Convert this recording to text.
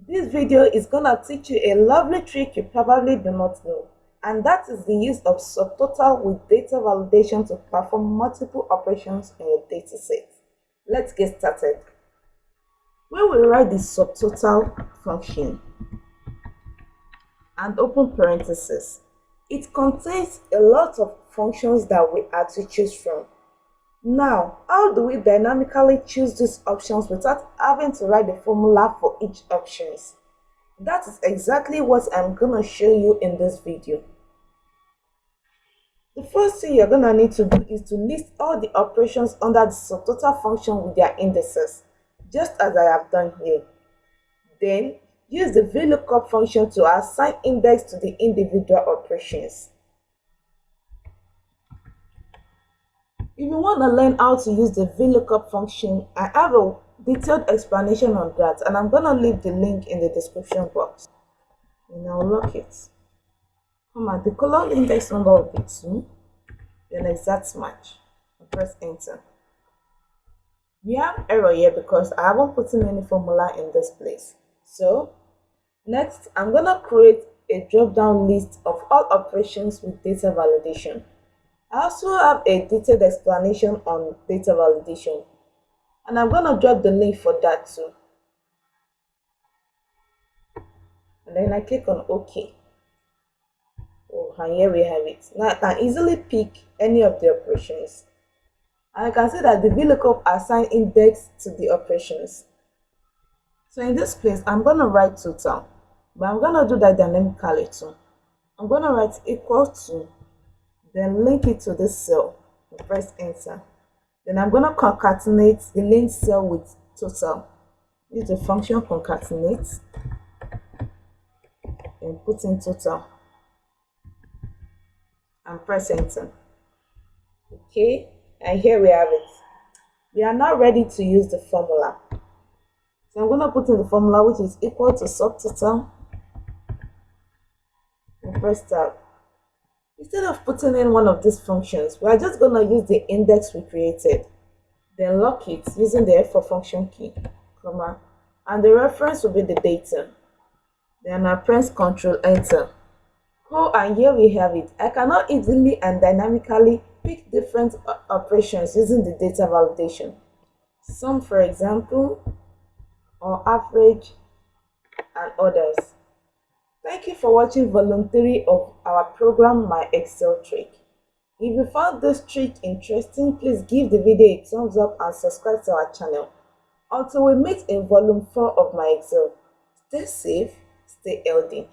This video is gonna teach you a lovely trick you probably do not know, and that is the use of subtotal with data validation to perform multiple operations in your dataset. Let's get started. When we write the subtotal function and open parentheses, it contains a lot of functions that we are to choose from. Now, how do we dynamically choose these options without having to write the formula for each option? That is exactly what I'm going to show you in this video. The first thing you're going to need to do is to list all the operations under the subtotal function with their indices, just as I have done here. Then, use the Vlookup function to assign index to the individual operations. If you want to learn how to use the Vlookup function, I have a detailed explanation on that, and I'm going to leave the link in the description box. And I'll lock it. Come at the column index number will be 2, then exact match. And press enter. We have error here because I haven't put in any formula in this place. So, next I'm going to create a drop-down list of all operations with data validation. I also have a detailed explanation on data validation, and I'm going to drop the link for that too. And then I click on OK. Oh, and here we have it. Now I can easily pick any of the operations. And I can see that the Vlookup assign index to the operations. So in this place, I'm going to write total, but I'm going to do that dynamically too. I'm going to write equal to, then link it to this cell and press enter. Then I'm going to concatenate the linked cell with total. Use the function concatenate and put in total and press enter. Okay, and here we have it. We are now ready to use the formula. So I'm going to put in the formula, which is equal to subtotal, and press tab. Instead of putting in one of these functions, we are just going to use the index we created. Then lock it using the F4 function key, comma, and the reference will be the data. Then I press Ctrl Enter. Oh, and here we have it. I cannot easily and dynamically pick different operations using the data validation. Some, for example, or average, and others. Thank you for watching volume 3 of our program My Excel Trick. If you found this trick interesting, please give the video a thumbs up and subscribe to our channel. Until we meet in volume 4 of My Excel, stay safe, stay healthy.